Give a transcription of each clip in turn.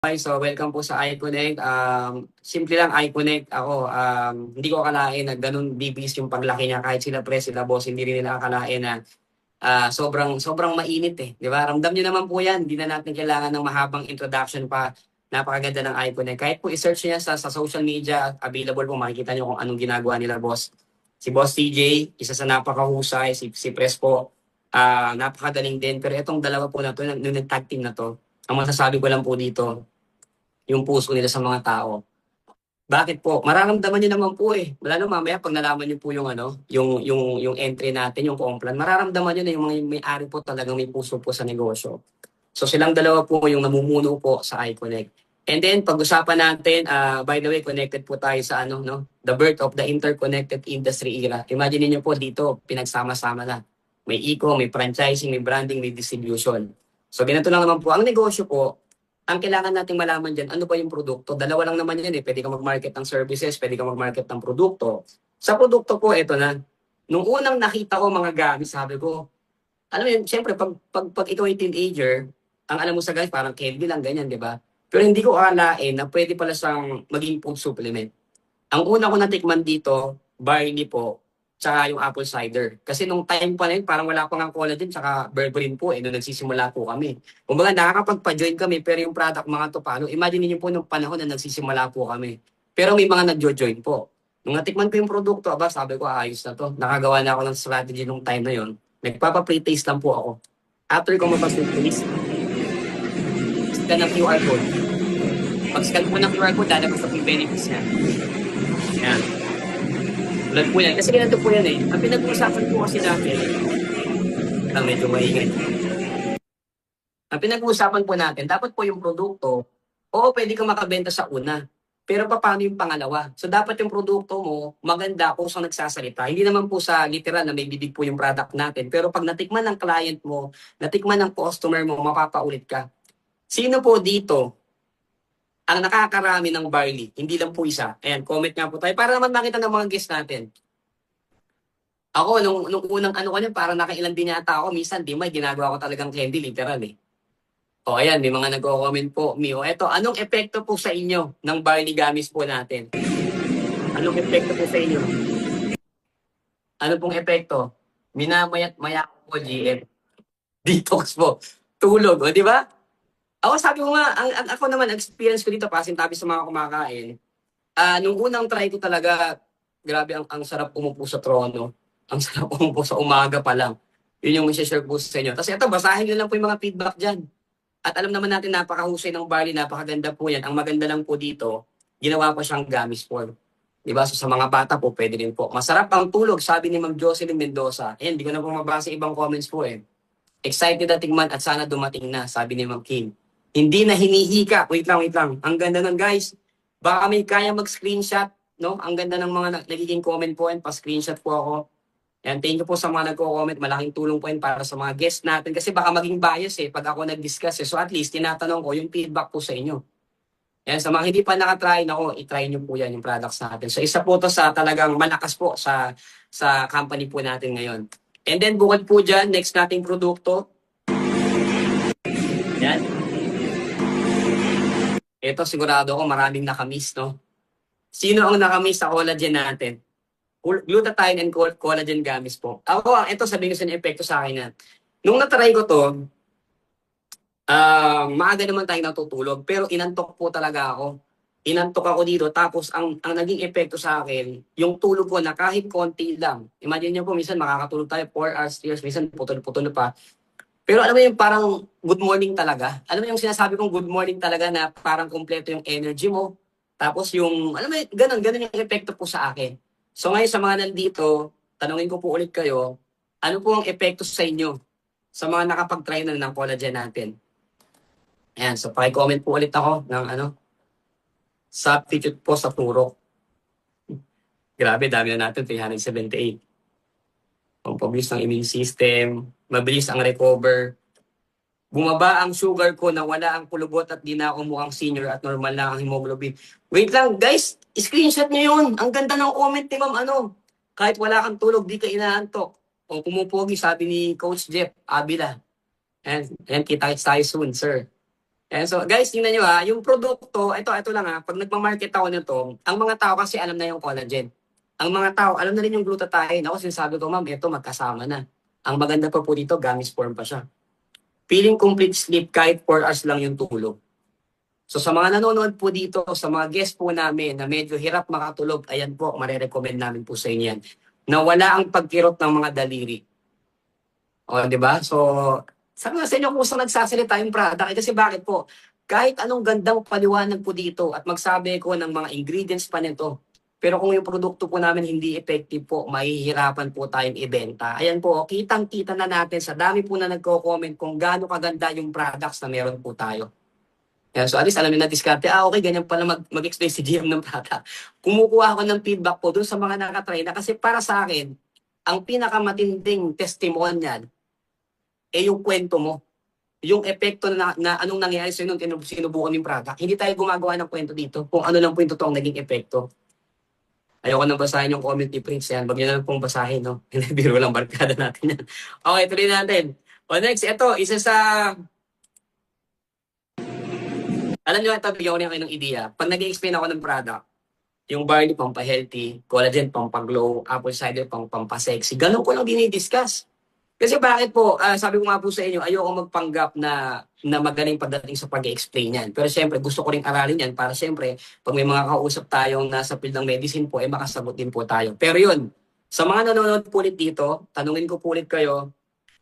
Hi, so welcome po sa iConnect. Simple lang iConnect. Ako, hindi ko akalain na ganun bibis yung paglaki niya. Kahit sila pre, sila boss, hindi rin nila akalain na sobrang mainit eh. Di ba? Ramdam niyo naman po yan. Hindi na natin kailangan ng mahabang introduction pa. Napakaganda ng iConnect. Kahit po i-search niya sa social media, available po, makikita niyo kung anong ginagawa nila boss. Si Boss TJ, isa sa napakahusay. Si Pres po, napakagaling din. Pero itong dalawa po na to, nung nag-tag team na to, ang masasabi ko lang po dito, yung puso nila sa mga tao. Bakit po? Mararamdaman niyo naman po eh. Wala na mamaya pag nalaman niyo po yung yung entry natin, yung complan, mararamdaman niyo na yung mga may-ari po talagang may puso po sa negosyo. So silang dalawa po yung namumuno po sa iConnect. And then pag-usapan natin, by the way, connected po tayo sa the birth of the interconnected industry era. Imagine niyo po dito, pinagsama-sama na. May eco, may franchising, may branding, may distribution. So ganito lang naman po. Ang negosyo po, ang kailangan nating malaman dyan, ano ba yung produkto? Dalawa lang naman yan eh. Pwede ka mag-market ng services, pwede ka mag-market ng produkto. Sa produkto po, ito na. Nung unang nakita ko mga gamit, sabi ko, alam mo yun, syempre, pag ikaw ay teenager, ang alam mo sa guys, parang candy lang, ganyan, di ba? Pero hindi ko akalain na pwede pala siyang maging food supplement. Ang una ko natikman dito, barley po, tsaka yung apple cider. Kasi nung time pa na yun, parang wala pa nga collagen tsaka berberine po nung nagsisimula po kami. Kumbaga nakakapagpa-join kami pero yung product mga to paano, imagine niyo po nung panahon na nagsisimula po kami. Pero may mga nagjo-join po. Nung natikman ko yung produkto, aba sabi ko ayos na to. Nakagawa na ako ng strategy nung time na yon. Nagpapa-pre-taste lang po ako. After ko mapag-taste, scan ng QR code. Pag scan po ng QR code, lalabas na po yung benefits niya. Yan. Tulad po yan. Kasi ganito po yan eh. Ang pinag-uusapan po kasi natin, medyo maingay. Ang pinag-uusapan po natin, dapat po yung produkto, oo, pwede kang makabenta sa una. Pero paano yung pangalawa? So dapat yung produkto mo, maganda kung saan nagsasalita. Hindi naman po sa literal na may bibig po yung product natin. Pero pag natikman ng client mo, natikman ng customer mo, mapapaulit ka. Sino po dito ang nakakarami ng barley? Hindi lang po isa. Ayan, comment nga po tayo. Para naman makita ng mga guests natin. Ako, nung unang ano ko niyan, parang nakailan din yata ako. Minsan, di may ginagawa ko talagang candy, literal eh. O ayan, may mga nagko-comment po. Mio, eto, anong epekto po sa inyo ng barley gummies po natin? Anong epekto po sa inyo? Ano pong epekto? Minamayat maya ko po, GM. Detox po. Tulog, o di ba? Ako sabi ko nga, ako naman, experience ko dito, pasintabi sa mga kumakain. Nung unang try ko talaga, grabe, ang sarap umupo sa trono. Ang sarap umupo sa umaga pa lang. Yun yung share ko sa inyo. Kasi ito, basahin nyo lang po yung mga feedback dyan. At alam naman natin, napakahusay ng barley, napakaganda po yan. Ang maganda lang po dito, ginawa ko siyang gummies form. Diba? So sa mga bata po, pwede rin po. Masarap ang tulog, sabi ni Ma'am Jocelyn Mendoza. Ayan, di ko na po mabasa ibang comments po eh. Excited na tingman at sana dumating na, sabi ni Ma'am Kim. Hindi na hinihika. Wait lang, wait lang. Ang ganda nun, guys. Baka may kaya mag-screenshot, no? Ang ganda ng mga nagiging comment po yan. Pa-screenshot po ako. Yan, thank you po sa mga nagko-comment. Malaking tulong po yan para sa mga guests natin. Kasi baka maging bias eh, pag ako nag-discuss eh. So at least, tinatanong ko yung feedback po sa inyo. Yan, sa mga hindi pa nakatry, nako, itry nyo po yan yung products natin. So isa po to sa talagang malakas po sa company po natin ngayon. And then bukod po dyan, next nating produkto. Yan. Ito sigurado ako maraming nakamiss, no? Sino ang nakamiss sa collagen natin? Glutathione and collagen gummies po. Ako, ito sabihin ko sa epekto sa akin na. Nung natry ko to, maaga naman tayo natutulog, pero inantok po talaga ako. Inantok ako dito, tapos ang naging epekto sa akin, yung tulog ko na kahit konti lang. Imagine niyo po, minsan makakatulog tayo 4 hours, 3 hours, minsan putol-putol pa. Pero alam mo yung parang good morning talaga. Alam mo yung sinasabi kong good morning talaga na parang kumpleto yung energy mo. Tapos yung, alam mo, ganun yung epekto po sa akin. So ngayon sa mga nandito, tanungin ko po ulit kayo, ano po ang epekto sa inyo sa mga nakapag-try na ng collagen natin? Ayan, so paki-comment po ulit ako ng substitute po sa turok. Grabe, dami na natin, 378. Pampabilis ng immune system, mabilis ang recover. Bumaba ang sugar ko na wala ang kulubot at di na ako mukhang senior at normal na ang hemoglobin. Wait lang, guys, screenshot nyo yun. Ang ganda ng comment ni Ma'am Kahit wala kang tulog, di ka inaantok. O pumupogi, sabi ni Coach Jeff Abila. And kita-kits tayo soon, sir. Ayan, so guys, tingnan nyo ha, yung produkto, ito lang ha, pag nagmamarket ako nito, ang mga tao kasi alam na yung collagen. Ang mga tao, alam na rin yung glutathione. Ako sinasabi ko, ma'am, ito magkasama na. Ang maganda pa po dito, gummies form pa siya. Feeling complete sleep kahit 4 hours lang yung tulog. So sa mga nanonood po dito, sa mga guest po namin na medyo hirap makatulog, ayan po, marirecommend namin po sa inyo yan. Na wala ang pagkirot ng mga daliri. O, di ba? So, sabi nga sa inyo kung saan nagsasalita yung product. Kasi bakit po? Kahit anong gandang paliwanag po dito at magsabi ko ng mga ingredients pa nito, pero kung yung produkto po namin hindi effective po, mahihirapan po tayong ibenta. Ayan po, kitang-kita na natin sa dami po na nagko-comment kung gaano kaganda yung products na meron po tayo. Yan, so at least alam niyo na diskarte, okay, ganyan pala mag-explain si GM ng product. Kumukuha ako ng feedback po dun sa mga nakatry na kasi para sa akin, ang pinakamatinding testimonial yung kwento mo. Yung epekto na anong nangyari sa'yo nung sinubukan yung product. Hindi tayo gumagawa ng kwento dito kung ano lang po yung totoong naging epekto. Ayoko nang basahin yung comment ni Prince yan. Wag niyo na lang pong basahin, no? Biro lang, barkada natin yan. Okay, tuloy natin. O next, ito, isa sa... Alam niyo, ito, bigyan ko niya kayo ng idea. Pag nag-explain ako ng product, yung barley pampa-healthy, collagen pampa-glow, apple cider pampa-sexy, ganun ko lang dinidiscuss. Kasi bakit po, sabi ko nga po sa inyo, ayoko magpanggap na magaling pagdating sa pag-explain yan. Pero siyempre, gusto ko rin aralin yan para siyempre, pag may mga kausap tayong nasa field ng medicine po, makasagot din po tayo. Pero yun, sa mga nanonood po ulit dito, tanungin ko po ulit kayo,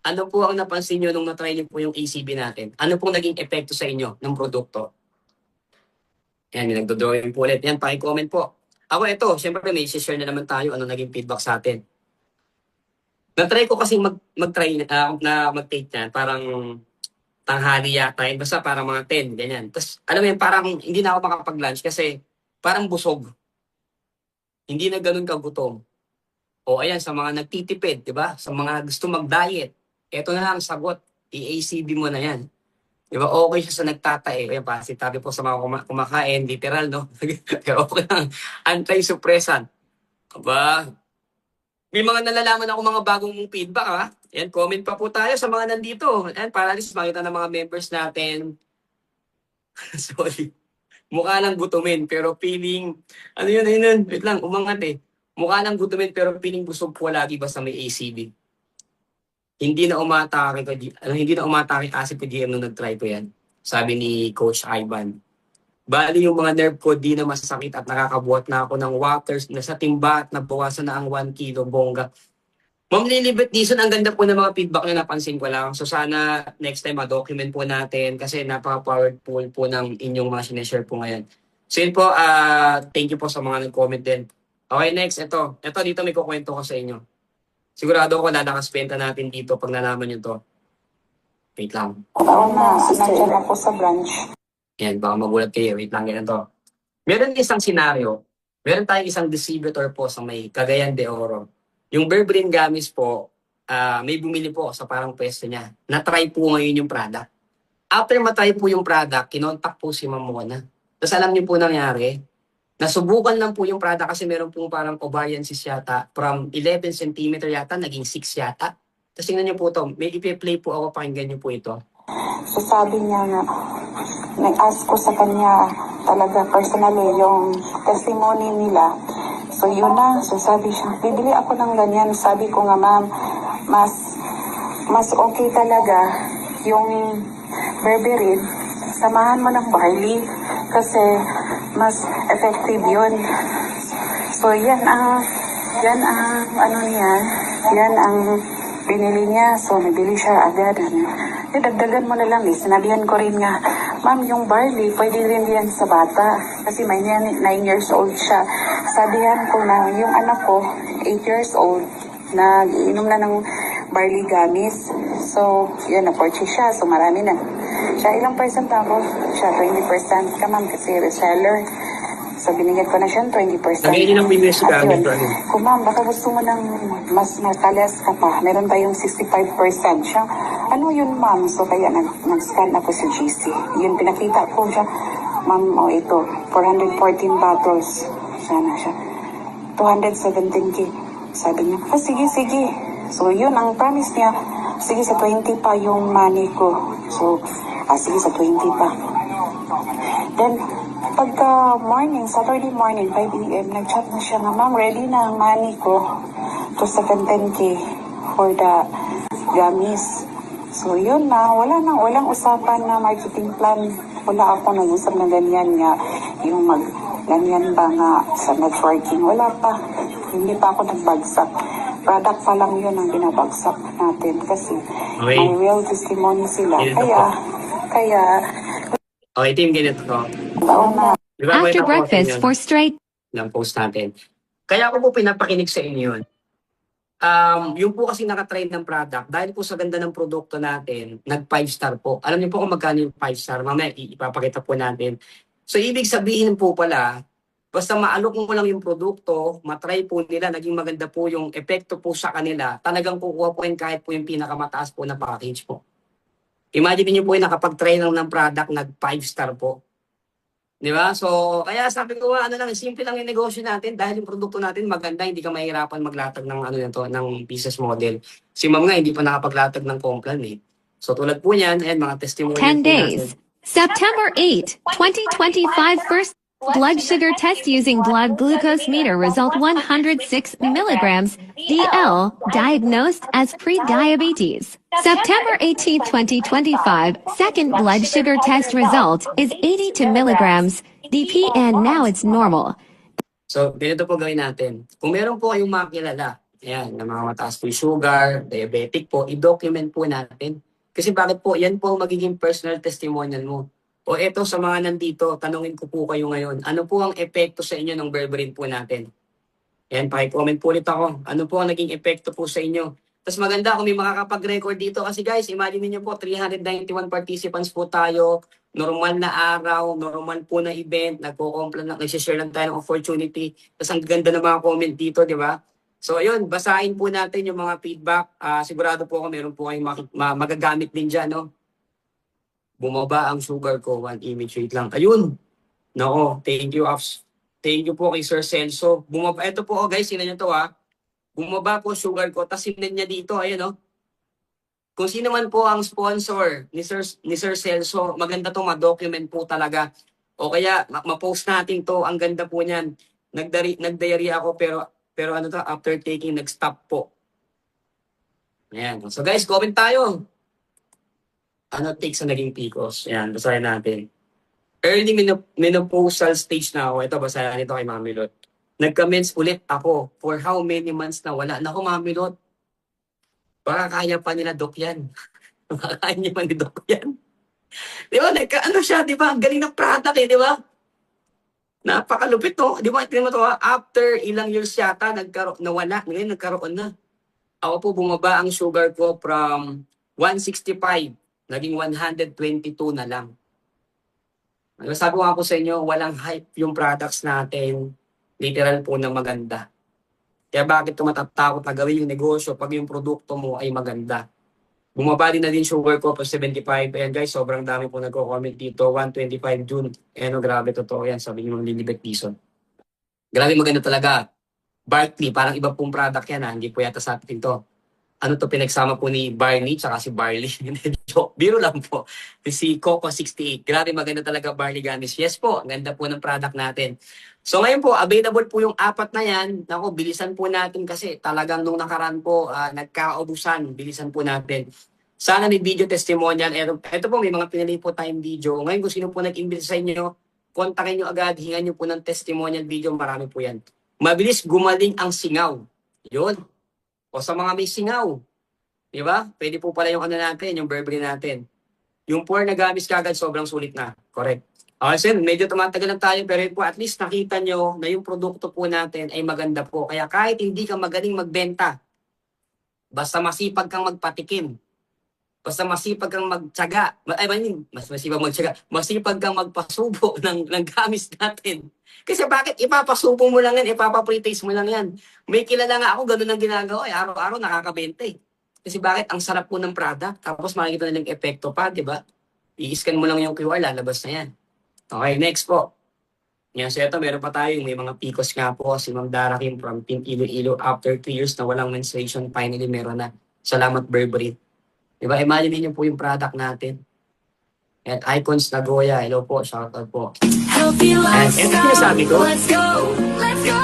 ano po ang napansin nyo nung natry nyo po yung ACB natin? Ano pong naging epekto sa inyo ng produkto? Yan, yung nagdo-drawing po ulit. Yan, paki-comment po. Ako ito, siyempre may share na naman tayo ano naging feedback sa atin. Na-try ko kasi mag-try na mag-take niyan, parang tanghali yata yun, basta parang mga 10, ganyan. Tapos, alam mo yun, parang hindi na ako makapag-lunch kasi parang busog. Hindi na ganun kagutom. O ayan, sa mga nagtitipid, di ba? Sa mga gusto mag-diet, eto na lang sagot, i-ACB mo na yan. Di ba? Okay siya sa nagtatae. Ayan pa, sitabi po sa mga kumakain, literal, no? Pero okay lang. Anti-suppressant. Aba, may mga nalalaman ako mga bagong feedback, ha? Yan, comment pa po tayo sa mga nandito. Yan, para at least makita ng mga members natin. Sorry. Mukha lang gutumin, pero feeling, ano yun, wait lang, umangat eh. Mukha lang gutumin, pero feeling busog po lagi basta may ACB. Hindi na umatake hindi na umatake kasi ko GM nung nag-try ko yan. Sabi ni Coach Ivan. Bali yung mga nerve ko di na masasakit at nakakabuhat na ako ng waters na sa timba at nabawasan na ang 1 kilo bongga. Ma'am Lilibet Dizon, ang ganda po ng mga feedback na napansin ko lang. So sana next time ma-document po natin kasi napaka-powerful po ng inyong mga sineshare po ngayon. So yun po, thank you po sa mga nag-comment din. Okay, next, ito. Ito dito may kukwento ko sa inyo. Sigurado ako lalakas-benta natin dito pag nalaman nyo to. Wait lang. Oo na, nandiyan ako sa branch. Yan, baka magulat kayo. Wait lang, ganito. Meron isang senaryo. Meron tayong isang distributor po sa may Cagayan de Oro. Yung Berberine Gamis po, may bumili po sa parang pwesto niya. Na-try po ngayon yung product. After matry po yung product, kinontak po si Ma'am Mona. Tapos alam niyo po nangyari, nasubukan lang po yung product kasi meron po parang ovarian cyst yata. From 11 cm yata, naging 6 yata. Tapos tingnan niyo po ito. May ipi-play po ako, pakinggan niyo po ito. So sabi niya na, nag-ask ko sa kanya talaga personally yung testimony nila. So yun na, so sabi siya, bibili ako ng ganyan. Sabi ko nga ma'am, mas okay talaga yung berberine, samahan mo ng barley kasi mas effective yun. So yan ang ano niya, yan ang binili niya. So nabili siya agad. Dagdagan mo na lang eh. Sinabihan ko rin nga, ma'am, yung barley, pwede rin yan sa bata. Kasi may 9 years old siya. Sabihan ko na, yung anak ko, 8 years old, nag-iinom na ng barley gummies. So, yun, na-purchase siya. So, marami na. Siya, ilang percent ako? Siya, 20% ka, ma'am, kasi reseller. So, binigyan ko na siya 20%. Sabihin niyo ng business ka. Kung ma'am, baka gusto mo ng mas matalas ka pa. Meron tayong 65% siya. Ano yun, ma'am? So, kaya nag-scan ako sa GC. Yun, pinakita ko siya. Ma'am, ito, 414 bottles. Sana siya. 217K. Sabi niya, sige. So, yun, ang promise niya, sige, sa 20 pa yung money ko. So, sige, sa 20 pa. Then, pagka morning, Saturday morning, 5 a.m., nag-chat na siya nga, ma'am, ready na ang money ko to 10K for the gamis. So, yun na, walang usapan na marketing plan. Wala ako nag-usap na ganyan nga, yung ganyan ba nga sa networking. Wala pa. Hindi pa ako nagbagsak. Product pa lang yun ang binabagsak natin kasi Okay. may real testimony sila. Ganito Kaya, Okay, team, ganito to. taon na. Di ba, After kwento ko sa breakfast inyo for straight ng post natin. Kaya ako po pinapakinig sa inyo yun. Yung po kasi nakatrain ng product, dahil po sa ganda ng produkto natin, nag 5-star po. Alam niyo po kung magkano yung 5-star? Mamaya ipapakita po natin. So, ibig sabihin po pala, basta maalok mo lang yung produkto, matry po nila, naging maganda po yung epekto po sa kanila, talagang kukuha po yung kahit po yung pinakamataas po na package po. Imagine niyo po yung nakapag-try ng product, nag 5-star po. Di ba? So, kaya sabi ko, ano lang, simple lang yung negosyo natin dahil yung produkto natin maganda, hindi ka mahirapan maglatag ng ano nito, ng business model. Si Ma'am nga, hindi pa nakapaglatag ng Complan eh. So, tulad po niyan, and mga testimonial 10 po natin. days. September 8, 2025 first blood sugar test using blood glucose meter result 106 milligrams DL diagnosed as pre-diabetes. September 18, 2025 second blood sugar test result is 82 milligrams DP and now it's normal. So, ganito po gawin natin. Kung meron po kayong makilala, ayan, na mga mataas po yung sugar, diabetic po, i-document po natin. Kasi bakit po, yan po ang magiging personal testimonial mo. O eto sa mga nandito, tanungin ko po kayo ngayon, ano po ang epekto sa inyo ng berberine po natin? Ayan, pakicomment po ulit ako. Ano po ang naging epekto po sa inyo? Tapos maganda kung may makakapag-record dito kasi guys, imagine niyo po 391 participants po tayo, normal na araw, normal po na event, nagko-complan lang, nag-share lang tayo ng opportunity. Tapos ang ganda ng mga comment dito, di ba? So ayun, basahin po natin yung mga feedback. Sigurado po ako meron po kayong magagamit din dyan, no? Bumaba ang sugar ko, one image, wait lang. Ayun! Nako, thank you, Afs. Thank you po kay Sir Celso. Bumaba, ito po, guys, sino nyo to, bumaba po sugar ko, tapos sinan niya dito, ayun, Kung sino man po ang sponsor ni Sir Celso, maganda to ma-document po talaga. O kaya, ma-post natin to, ang ganda po niyan. Nag-diarrhea ako, pero ano to, after taking, nag-stop po. Ayan. So guys, comment tayo. Ano takes sa naging PCOS? Ayan, basahin natin. Early menopausal stage na ako. Ito, basahin nito kay Mami Lot. Nag-commence ulit ako for how many months na wala. Naku, Mami Lot, baka kaya pa nila Doc yan. Baka kaya niya pa ni Doc yan. Di ba? Ano siya, di ba? Ang galing ng product eh, di ba? Napakalupit to. Di ba? Tingnan mo to, after ilang years yata, nawala. Ngayon, nagkaroon na. Ako po, bumaba ang sugar ko from 165, naging 122 na lang. Sabi ko nga po sa inyo, walang hype yung products natin. Literal po na maganda. Kaya bakit tumatatakot na gawin yung negosyo pag yung produkto mo ay maganda? Bumaba din na din sugar ko po 75. Ayan guys, sobrang dami po nagko-comment dito. 125 June. Ayan, grabe totoo yan. Sabi niyo ng Lilibet Dison. Grabe maganda talaga. Barkley, parang iba pong product yan Hindi po yata sa atin to. Ano to, pinagsama po ni Barney tsaka si Barley. Biro lang po. Si Coco 68. Grabe maganda talaga Barley Gummies. Yes po, ang ganda po ng product natin. So ngayon po, available po yung apat na yan. Naku, bilisan po natin kasi talagang nung nakaraan po, nagkaubusan. Bilisan po natin. Sana may video testimonial. Ito po, may mga pinili po tayong video. Ngayon kung sino po nag-imbita sa inyo, kontakin nyo agad, hingan nyo po ng testimonial video. Marami po yan. Mabilis gumaling ang singaw. Yun. O sa mga may singaw, di ba? Pwede po pala yung ano natin, yung Burberry natin. Yung pour na gamis kagad, sobrang sulit na. Correct. Okay, so medyo tumatagal lang tayo, pero yun po, at least nakita nyo na yung produkto po natin ay maganda po. Kaya kahit hindi ka magaling magbenta, basta masipag kang magpatikim, basta masipag kang magtyaga, mas masipag magtyaga, masipag kang magpasubo ng gamis natin. Kasi bakit ipapasubo mo lang yan, ipapapre-taste mo lang yan. May kilala nga ako, ganun ang ginagawa. Araw-araw nakakabenta eh. Kasi bakit ang sarap po ng product, tapos makikita nilang epekto pa, di ba? I-scan mo lang yung QR, lalabas na yan. Okay, next po. Yan, so ito, meron pa tayo, may mga PCOS nga po, si Ma'am Dara Kim from Team Iloilo, after 2 years na walang menstruation, finally meron na. Salamat Burberry. Di ba? Imagine niyo po yung product natin. Yan, Icons Nagoya. Hello po, shoutout po. Healthy And ito sinasabi ko, let's go, let's go.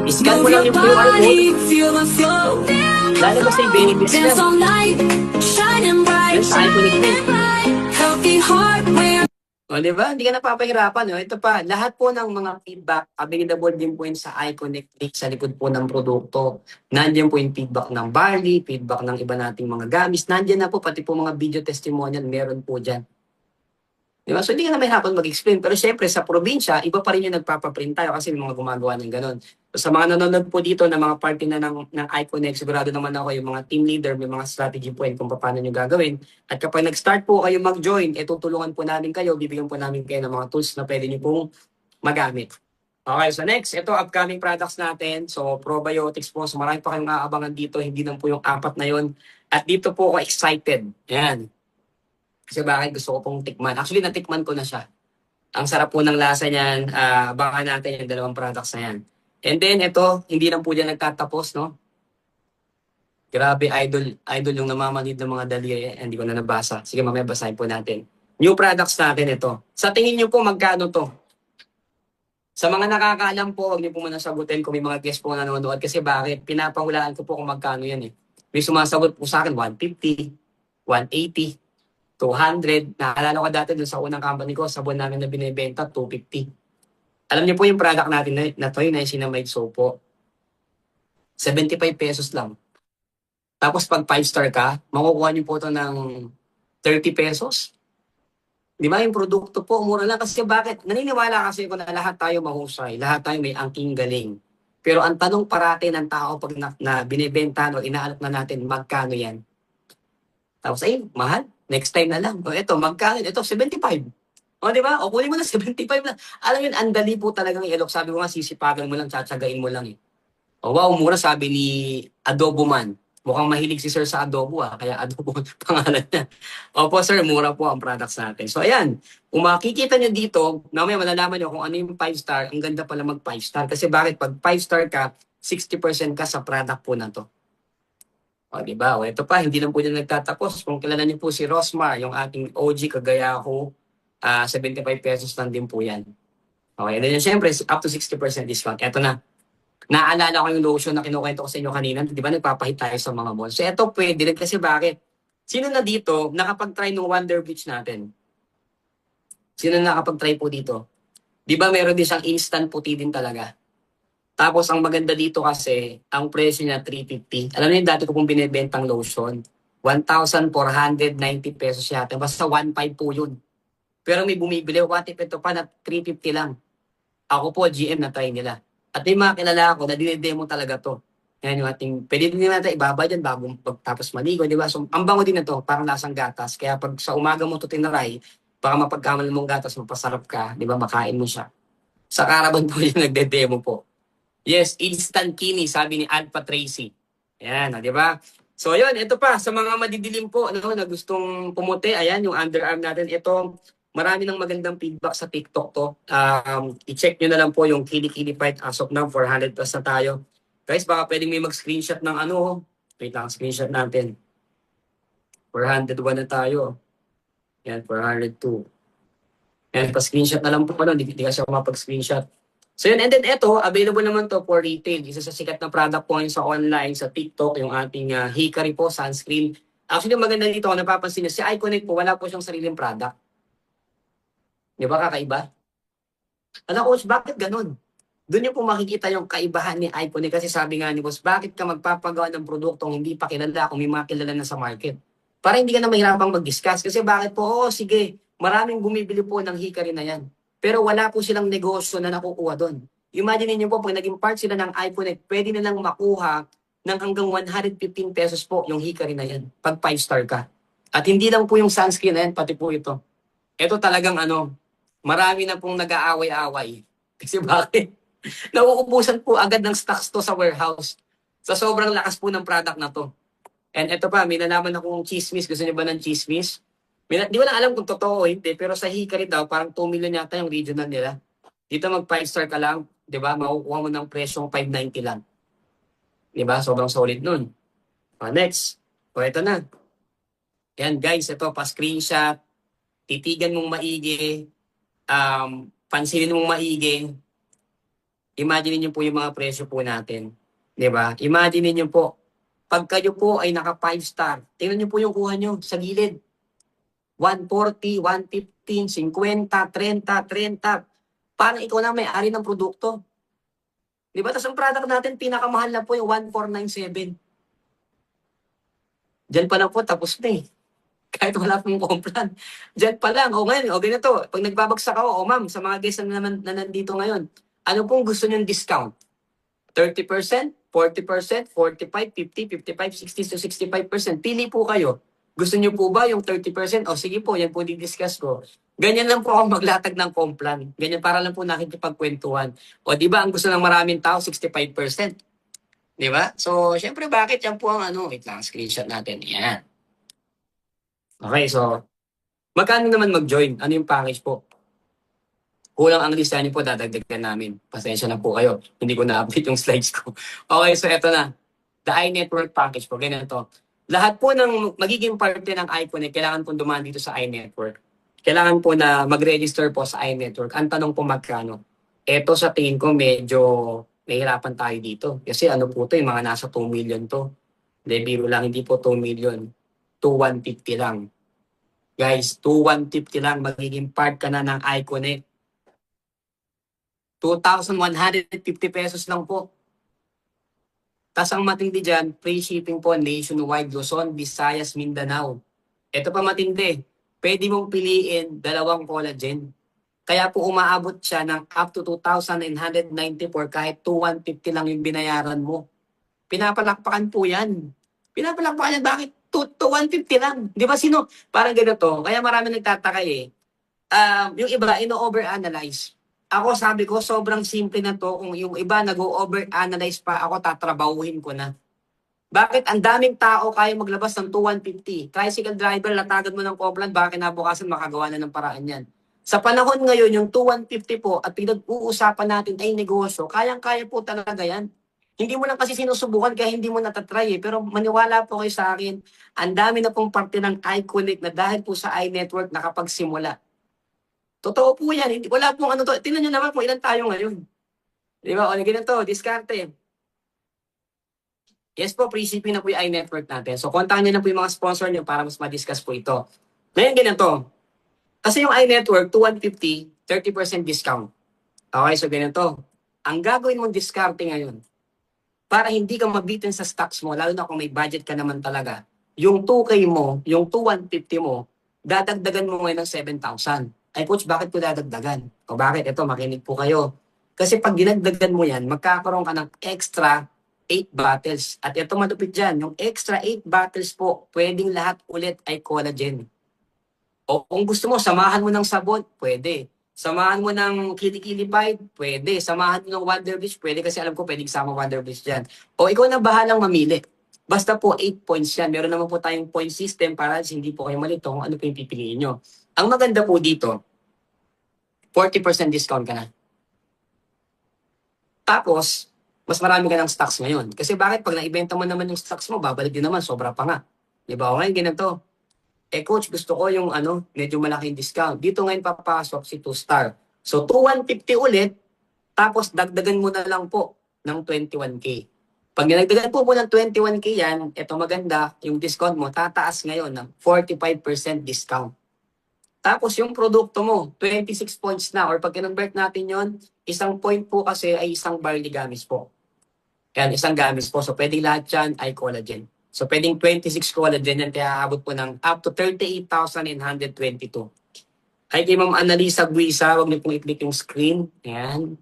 iscan mo Move lang your yung QR code. body, feel the flow. Lalabas na yung benefits Dance na. all night, shining bright, Yes, Iconic din. shining bright. Healthy heart, we're O, di ba? Hindi ka napapahirapan. O, ito pa, lahat po ng mga feedback, available din po yun sa Iconic link sa likod po ng produkto. Nandiyan po yung feedback ng barley, feedback ng iba nating mga gamis. Nandiyan na po, pati po mga video testimonial, meron po dyan. Di ba? So, hindi ka na mahirapan mag-explain. Pero syempre, sa probinsya, iba pa rin yung nagpapaprint tayo kasi may mga gumagawa ng ganun. So, sa mga nanonood po dito na mga party na ng Iconic, sigurado naman ako yung mga team leader, may mga strategy po yun kung paano nyo gagawin. At kapag nag-start po kayo mag-join, tutulungan po namin kayo, bibigyan po namin kayo ng mga tools na pwede nyo pong magamit. Okay, so next, ito upcoming products natin. So, probiotics po. So, marami pa kayong aabangan dito. Hindi lang po yung 4 na yon. At dito po ako excited. Yan. Kasi bakit gusto ko pong tikman. Actually, natikman ko na siya. Ang sarap po ng lasa niyan. Baka natin yung 2 products na yan. And then, ito, hindi lang po dyan nagtatapos, no? Grabe, idol yung namamanid ng mga daliri. Hindi ko na nabasa. Sige, mamaya basahin po natin. New products natin ito. Sa tingin nyo po, magkano to? Sa mga nakakaalam po, huwag niyo po muna sagutin kung may mga guest po na nanonood. Kasi bakit? Pinapahulaan ko po kung magkano yan eh. May sumasagot po sa akin, 150, 180, 200. Naalala ko dati dun sa unang company ko, sabon namin na binibenta, 250. Alam niyo po yung product natin na to, yung Niacinamide soap po. 75 pesos lang. Tapos pag 5-star ka, makukuha niyo po to ng 30 pesos. Di ba? Yung produkto po, mura lang. Kasi bakit? Naniniwala kasi ko na lahat tayo mahusay. Lahat tayo may angking galing. Pero ang tanong parati ng tao pag na binibenta o inaalok na natin, magkano yan? Tapos ay, mahal. Next time na lang. O ito, magkano? Ito, 75. O di ba? O kunin mo na 75 na. Alam yun, ang dali po talagang i-alok. Sabi ko nga, sisipagan mo lang, tsatsagain mo lang eh. O wow, mura sabi ni Adobo Man. Mukhang mahilig si sir sa adobo kaya adobo ang pangalan niya. Opo sir, mura po ang products natin. So ayan, kung makikita nyo dito, mamaya malalaman nyo kung ano yung 5-star, ang ganda pala mag 5-star. Kasi bakit? Pag 5-star ka, 60% ka sa product po na to. O diba? O ito pa, hindi lang po yan nagtatapos. Kung kilala nyo po si Rosmar, yung ating OG kagaya ko, 75 pesos lang din po yan. Okay, and then syempre, up to 60% discount. Ito na. Naalala ko yung lotion na kinukwento ko sa inyo kanina. Di ba nagpapahit tayo sa mga mall? So ito pwede rin kasi bakit? Sino na dito nakapag-try ng Wonder Bleach natin? Sino na nakapag-try po dito? Di ba meron din siyang instant puti din talaga? Tapos ang maganda dito kasi, ang presyo niya 350. Alam niyo yung dati ko pong binibentang lotion, 1,490 pesos yata. Basta 1,500 po yun. Pero may bumibili, what if ito pa na 350 lang? Ako po, GM na try nila. At may mga kilala ako na dinidemo talaga to. Yan yung ating, pwede din natin ibaba dyan bago pagtapos maligo, di ba? So, ang bango din na to, parang lasang gatas. Kaya pag sa umaga mo to tinaray, baka mapagkamal mong gatas, mapasarap ka, di ba? Makain mo siya. Sa Caravan po yung nagde-demo po. Yes, instant kini, sabi ni Alpha Tracy. Yan, di ba? So, yun, ito pa, sa mga madidilim po, ano, na gustong pumuti, ayan, yung underarm natin, ito, marami ng magandang feedback sa TikTok to. I-check nyo na lang po yung Kili Fight as of now, 400 plus na tayo. Guys, baka pwedeng may mag-screenshot ng ano. Wait lang, screenshot natin. 401 na tayo. Yan, 402. Yan, pa-screenshot na lang po pa nun. Hindi kasi ako mapag-screenshot. So yun, and then ito, available naman to for retail. Isa sa sikat na product po sa online, sa TikTok, yung ating Hikari po, sunscreen. Actually, maganda dito, kung napapansin nyo, si Iconic po, wala po siyang sariling product. Di ba kakaiba? Alam coach, bakit ganun? Doon yung po makikita yung kaibahan ni Iconic kasi sabi nga ni boss, bakit ka magpapagawa ng produktong hindi pa kilala kung may mga kilala na sa market? Para hindi ka na mahirapang mag-discuss. Kasi bakit po, sige, maraming bumibili po ng Hikari na yan. Pero wala po silang negosyo na nakukuha doon. Imagine niyo po, pag naging part sila ng Iconic, pwede na lang makuha ng hanggang 115 pesos po yung Hikari na yan. Pag 5-star ka. At hindi lang po yung sunscreen na yan, pati po ito. Ito talagang marami na pong nag-aaway-aaway. Kasi bakit? Nauubusan po agad ng stocks to sa warehouse. Sa sobrang lakas po ng product na to. And ito pa, may nalaman akong chismis. Gusto niyo ba ng chismis? Di ko na alam kung totoo o hindi, pero sa Hikari daw, parang 2 million yata yung regional nila. Dito mag 5-star ka lang, di ba? Makukuha mo ng presyong 590 lang. Di ba? Sobrang solid nun. Next. O, ito na. Yan guys, ito pa screenshot. titigan mong maigi, pansinin mong maigi, imagine niyo po yung mga presyo po natin. 'Di ba? Imagine niyo po, pag kayo po ay naka 5 star, tingnan niyo po yung kuha niyo sa gilid. 140, 115, 50, 30, 30. Parang ikaw na may-ari ng produkto. 'Di ba? Tapos ang product natin, pinakamahal na po yung 1497. Diyan pa lang po, tapos na eh. Kahit wala pong komplan. Diyan pa lang. O ngayon, o ganito. Pag nagbabagsak ako, o ma'am, sa mga guests na naman na nandito ngayon, ano pong gusto niyong discount? 30%, 40%, 45, 50, 55, 60 to 65%. Pili po kayo. Gusto niyo po ba yung 30%? O sige po, yan po di-discuss ko. Ganyan lang po ako maglatag ng komplan. Ganyan para lang po nakikipagkwentuhan. O di ba, ang gusto ng maraming tao, 65%. Di ba? So, syempre, bakit yan po ang ano? Wait lang, screenshot natin. Yan. Okay, so, magkano naman mag-join? Ano yung package po? Kulang ang lista niyo po, dadagdagan namin. Pasensya na po kayo. Hindi ko na-update yung slides ko. Okay, so eto na. The iNetwork package po, ganyan to. Lahat po ng magiging parte ng iConnect, kailangan po dumaan dito sa iNetwork. Kailangan po na mag-register po sa iNetwork. Ang tanong po magkano? Eto sa tingin ko medyo nahihirapan tayo dito. Kasi ano po to, yung mga nasa 2 million to. Hindi, biro lang, hindi po 2 million. 2,150 lang. Guys, 2,150 lang, magiging part ka na ng iConnect. 2,150 pesos lang po. Tapos ang matindi dyan, free shipping po nationwide, Luzon, Visayas, Mindanao. Ito pa matindi, pwede mong piliin 2 collagen. Kaya po umaabot siya ng up to 2,994 kahit 2,150 lang yung binayaran mo. Pinapalakpakan po yan. Pinapalakpakan yan, bakit? 2,150 lang. Di ba sino? Parang ganito. Kaya marami nagtataka eh. Yung iba, ino-overanalyze. Ako sabi ko, sobrang simple na to. Kung yung iba nag-overanalyze pa, ako tatrabahuhin ko na. Bakit ang daming tao kaya maglabas ng 2,150? Tricycle driver, latagan mo ng Copland, baka kinabukasan makagawa na ng paraan yan. Sa panahon ngayon, yung 2,150 po at pinag-uusapan natin ay negosyo, kayang-kaya po talaga yan. Hindi mo lang kasi sinusubukan kaya hindi mo natatry eh. Pero maniwala po kayo sa akin, ang dami na pong parte ng iConnect na dahil po sa iNetwork nakapagsimula. Totoo po yan. Hindi, wala pong ano to. Tingnan nyo naman kung ilan tayo ngayon. Di ba? O, ganito, diskarte. Yes po, pre-shipping na po yung iNetwork natin. So, kontakin nyo na po yung mga sponsor nyo para mas ma-discuss po ito. Ngayon, ganito. Kasi yung iNetwork, 2,150, 30% discount. Okay, so ganito. Ang gagawin mong diskarte ngayon, para hindi ka mabitin sa stocks mo, lalo na kung may budget ka naman talaga, yung 2K mo, yung 2,150 mo, dadagdagan mo ngayon ng 7,000. Ay coach, bakit ko dadagdagan? O bakit? Ito, makinig po kayo. Kasi pag dinagdagan mo yan, magkakaroon ka ng extra 8 bottles. At ito malupit dyan, yung extra 8 bottles po, pwedeng lahat ulit ay collagen. O kung gusto mo, samahan mo ng sabon, pwede. Samahan mo ng kilikili bite, pwede. Samahan mo ng Wonder Bleach, pwede kasi alam ko pwedeng sama Wonder Bleach dyan. O ikaw na bahalang mamili. Basta po 8 points yan. Meron naman po tayong point system para hindi po kayo malito kung ano po yung pipiliin nyo. Ang maganda po dito, 40% discount ka na. Tapos, mas marami ka ng stocks ngayon. Kasi bakit pag naibenta mo naman yung stocks mo, babalik din naman, sobra pa nga. Di ba? O ngayon, ganito. Eh coach, gusto ko yung medyo malaking discount. Dito ngayon papasok si 2-star. So 2,150 ulit, tapos dagdagan mo na lang po ng 21K. Pag nilagdagan po ng 21K yan, ito maganda, yung discount mo, tataas ngayon ng 45% discount. Tapos yung produkto mo, 26 points na, or pag kinonvert natin yon, isang point po kasi ay isang barley gamis po. Yan, isang gamis po. So pwedeng lahat yan ay collagen. So, pwedeng 26 collagen yan, kaya aabot po ng up to 38,922. Ay, kay Ma'am Annalisa Guisa, huwag niyo pong i-click yung screen. Ayan.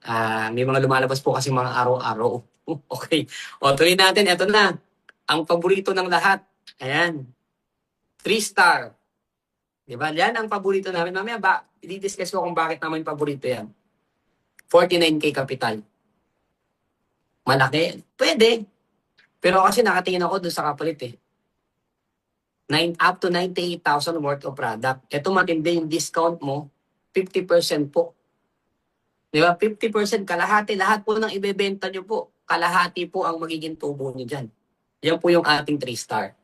May mga lumalabas po kasi mga araw-araw. Okay. O, tuloy natin. Ito na. Ang paborito ng lahat. Ayan. 3-star. Diba? Yan ang paborito namin. Mamaya i-discuss ko kung bakit naman paborito yan. 49K capital. Malaki. Pwede. Pero kasi nakatingin ako dun sa kapalit eh. Up to 98,000 worth of product. Ito matindi yung discount mo, 50% po. Di ba? 50% kalahati. Lahat po ng ibebenta nyo po, kalahati po ang magiging tubo nyo dyan. Yan po yung ating 3-star.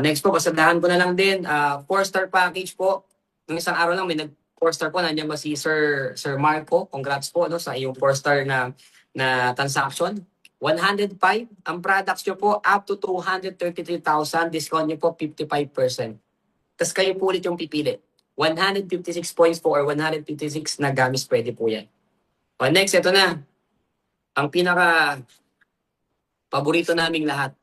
Next po, kasadahan ko na lang din, 4-star package po. Nung isang araw lang may nag-4-star po, nandiyan ba si Sir Marco? Congrats po no sa iyong 4-star na transaction. 105 ang products nyo po up to 233,000, discount nyo po 55%. Tapos kayo po ulit yung pipili. 156 points po or 156 na gamis pwede po yan. O next, ito na. Ang pinaka paborito naming lahat.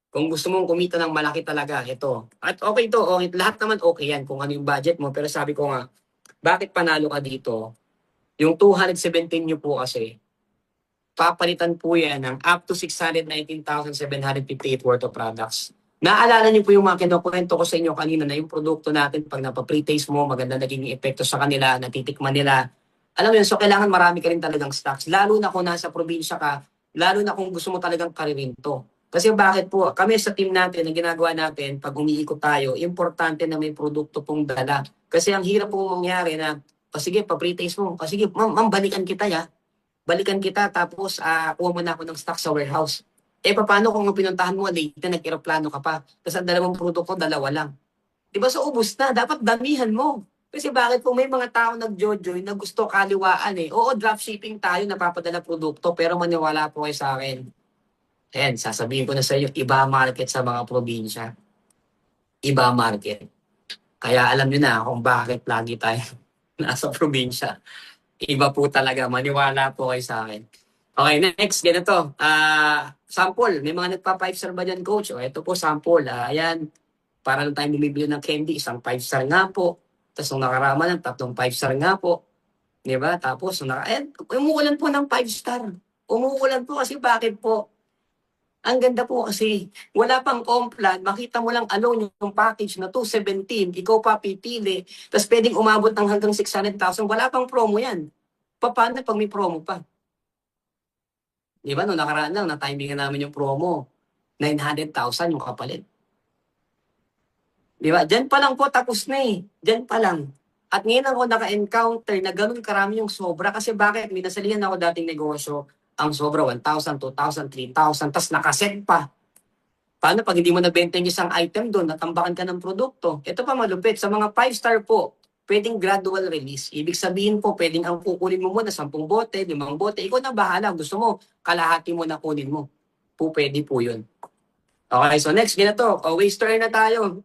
Kung gusto mong kumita ng malaki talaga, ito. At okay to, okay, lahat naman okay yan kung ano yung budget mo. Pero sabi ko nga, bakit panalo ka dito? Yung 217 nyo po kasi, papalitan po yan ng up to 619,758 worth of products. Naalala niyo po yung mga kinukwento ko sa inyo kanina na yung produkto natin, pag napa-pre-taste mo, maganda naging epekto sa kanila, natitikman nila. Alam mo yun, so kailangan marami ka rin talagang stocks. Lalo na kung nasa probinsya ka, lalo na kung gusto mo talagang karirinto. Kasi bakit po, kami sa team natin, ang ginagawa natin, pag umiikot tayo, importante na may produkto pong dala. Kasi ang hirap pong mangyari na, sige, pa-pre-taste mo, sige, ma'am, balikan kita ya. Balikan kita, tapos kuha mo na ako ng stock sa warehouse. Paano kung pinuntahan mo, late na nag-aeroplano ka pa, tapos ang dalawang produkto, dalawa lang. Di ba, so ubus na, dapat damihan mo. Kasi bakit po may mga tao nag-jojoy na gusto kaliwaan eh. Oo, dropshipping tayo, napapadala produkto, pero maniwala po kayo sa akin. Ayan, sasabihin ko na sa inyo, iba market sa mga probinsya. Iba market. Kaya alam niyo na kung bakit lagi tayo nasa probinsya. Iba po talaga, maniwala po kayo sa akin. Okay, next, ganito. Sample, may mga nagpa 5-star ba dyan, coach? O, ito po, sample. Ayan, para lang tayo bumibili ng candy, isang 5-star nga po. Tapos nung nakarama ng 3 5-star nga po. Di ba? Tapos, ayan, umuulan po ng 5-star. Umuulan po kasi bakit po? Ang ganda po kasi, wala pang complan, makita mo lang alone yung package na 217, ikaw pa pipili, tapos pwedeng umabot ng hanggang 600,000, wala pang promo yan. Paano pag may promo pa? Di ba, no, nakaraan lang, na-timingan namin yung promo, 900,000 yung kapalit. Di ba, dyan pa lang po, tapos na eh, dyan pa lang. At ngayon ako naka-encounter na ganun karami yung sobra, kasi bakit, may nasalihan ako dating negosyo, ang sobra 1,000, 2,000, 3,000, tas nakaset pa. Paano pag hindi mo nabenta yung isang item doon, natambakan ka ng produkto? Ito pa malupit, sa mga 5-star po, pwedeng gradual release. Ibig sabihin po, pwedeng ang kukunin mo muna 10 bote, 5 bote, ikaw na bahala. Gusto mo, kalahati mo na kunin mo. Pwede po yun. Okay, so next, ganito. Waste to earn na tayo.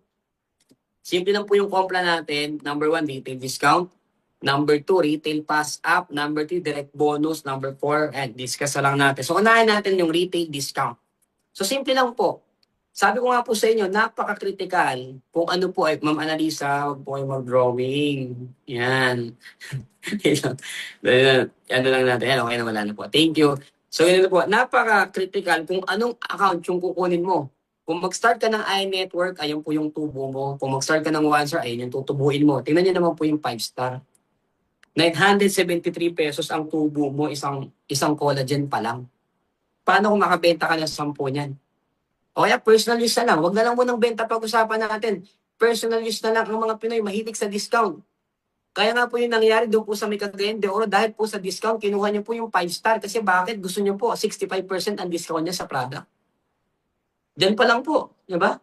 Simple lang po yung kompla natin. Number 1, retail discount. Number 2, retail pass up. Number 3, direct bonus. Number 4, and discuss na lang natin. So, unahin natin yung retail discount. So, simple lang po. Sabi ko nga po sa inyo, napaka-critical kung ano po ay, Ma'am Annalisa, huwag po kayo mag-drawing. Yan. Ano lang natin. Yan, okay na, wala na po. Thank you. So, yun po. Napaka-critical kung anong account yung kukunin mo. Kung mag-start ka ng iNetwork, ayun po yung tubo mo. Kung mag-start ka ng 1-star, ayun yung tutubuin mo. Tingnan niyo naman po yung 5-star. 973 pesos ang tubo mo, isang collagen pa lang. Paano kung makabenta ka ng 10 niyan? O kaya personal use na lang. Huwag na lang mo ng benta pag-usapan natin. Personal use na lang ang mga Pinoy mahilig sa discount. Kaya nga po yung nangyari doon po sa may Cagayan de Oro dahil po sa discount, kinuha niyo po yung 5-star. Kasi bakit? Gusto niyo po 65% ang discount niya sa product. Diyan pa lang po. Di ba?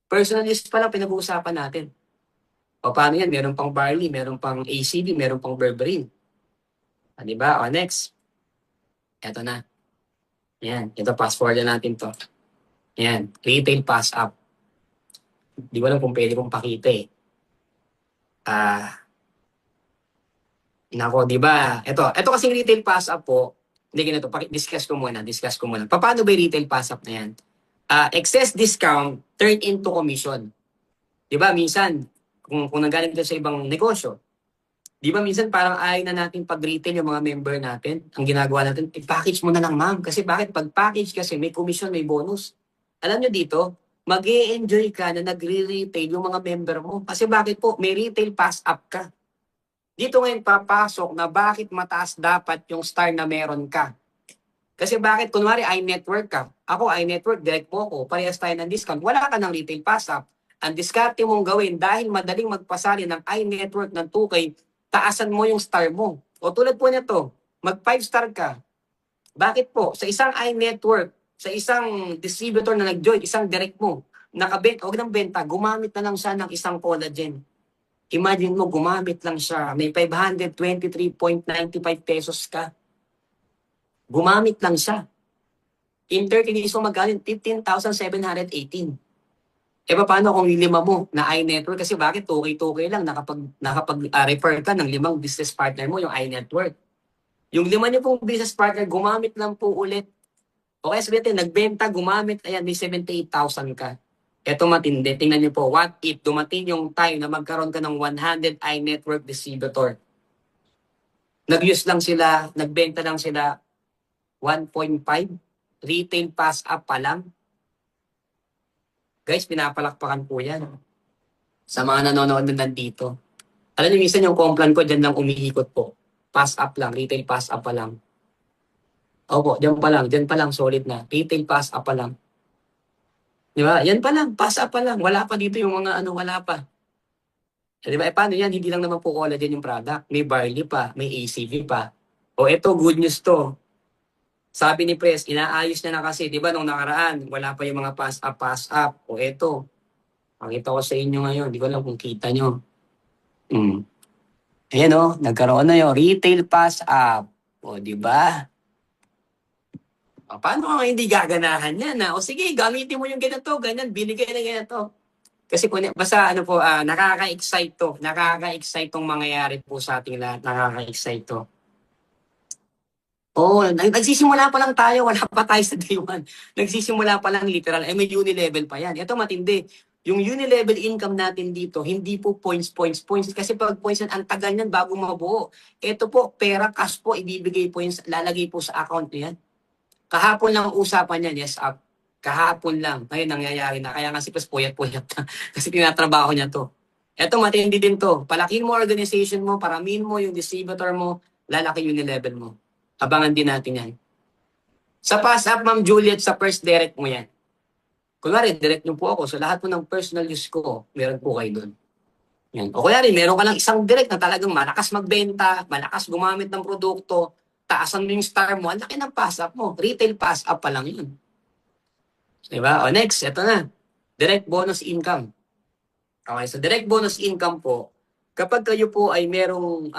Personal use pa lang pinag-uusapan natin. O paano yan? Meron pang barley, meron pang ACV, meron pang berberine. Di ba? O next. Eto na. Yan. Ito, fast forward na natin to. Yan. Retail pass up. Di ko alam kung pwede kong pakita eh. Nako, di ba? Ito kasing retail pass up po. Hindi ganito. Discuss ko muna. Paano ba yung retail pass up na yan? Excess discount turned into commission. Di ba? Minsan, kung nanggaling sa ibang negosyo, di ba minsan parang ayaw na natin pag-retail yung mga member natin. Ang ginagawa natin, i-package mo na lang ma'am. Kasi bakit? Pag-package kasi may commission, may bonus. Alam nyo dito, mag-e-enjoy ka na nagre-retail yung mga member mo. Kasi bakit po? May retail pass up ka. Dito ngayon papasok na bakit mataas dapat yung star na meron ka. Kasi bakit? Kunwari, iNetwork ka. Ako, iNetwork, direct mo ko. Parehas tayo ng discount. Wala ka ng retail pass up. Ang diskarte mong gawin dahil madaling magpasali ng iNetwork ng 2K, taasan mo yung star mo. O tulad po nito, mag 5-star ka. Bakit po? Sa isang iNetwork, sa isang distributor na nag-join, isang direct mo, nakabenta, huwag ng benta, gumamit na lang siya ng isang collagen. Imagine mo, gumamit lang siya. May 523.95 pesos ka. Gumamit lang siya. In 30 days mo magkano? 15,718. Paano kung yung lima mo na iNetwork? Kasi bakit? Okay lang nakapag-refer ka ng limang business partner mo, yung iNetwork. Yung lima niyo pong business partner, gumamit lang po ulit. O kaya sabihin natin, nagbenta, gumamit, ayan, may 78,000 ka. Ito matindi. Tingnan niyo po, what if dumating yung time na magkaroon ka ng 100 iNetwork distributor? Nag-use lang sila, nagbenta lang sila 1.5, retail pass up pa lang. Guys, pinapalakpakan po yan sa mga nanonood na nandito. Alam niyo, minsan yung complan ko, dyan lang umihikot po. Pass up lang, retail pass up pa lang. Opo, dyan pa lang, solid na. Retail pass up pa lang. Di ba? Yan pa lang, pass up pa lang. Wala pa dito yung mga wala pa. Di ba? Paano yan? Hindi lang naman po collagen yung product. May barley pa, may ACV pa. O eto, good news to. Sabi ni Pres, inaayos niya na kasi, di ba, nung nakaraan, wala pa yung mga pass up. O eto, pakita ko sa inyo ngayon. Di ko alam kung kita nyo. Ayan o, nagkaroon na yung retail pass up. O, di ba? O, paano kung hindi gaganahan yan? O sige, gamitin mo yung ganito, ganyan, binigay na ganito. Kasi basta nakaka-excite to. Nakaka-excite tong mangyayari po sa ating lahat. Nakaka-excite to. Oo, nagsisimula pa lang tayo, wala pa tayo sa day one. Nagsisimula pa lang literal, may uni-level pa yan. Ito matindi. Yung uni-level income natin dito, hindi po points. Kasi pag points yan, ang tagal yan bago mabuo. Ito po, pera, cash po, ibibigay points, lalagay po sa account niyan. Kahapon lang usapan yan, yes up. Kahapon lang. Ngayon nangyayari na. Kaya nga si Pres puyat-puyat na. Kasi tinatrabaho niya to. Ito matindi din to. Palakin mo organization mo, paramin mo yung distributor mo, lalaki yung level mo. Abangan din natin yan. Sa pass up, Ma'am Juliet, sa first direct mo yan. Kunwari, direct nyo po ako. So lahat po ng personal use ko, meron po kayo doon. Yan. O kaya rin, meron ka lang isang direct na talagang malakas magbenta, malakas gumamit ng produkto, taasan mo yung star mo, ang laki ng pass up mo. Retail pass up pa lang yun. Diba? O next, ito na. Direct bonus income. Okay, so direct bonus income po, kapag kayo po ay merong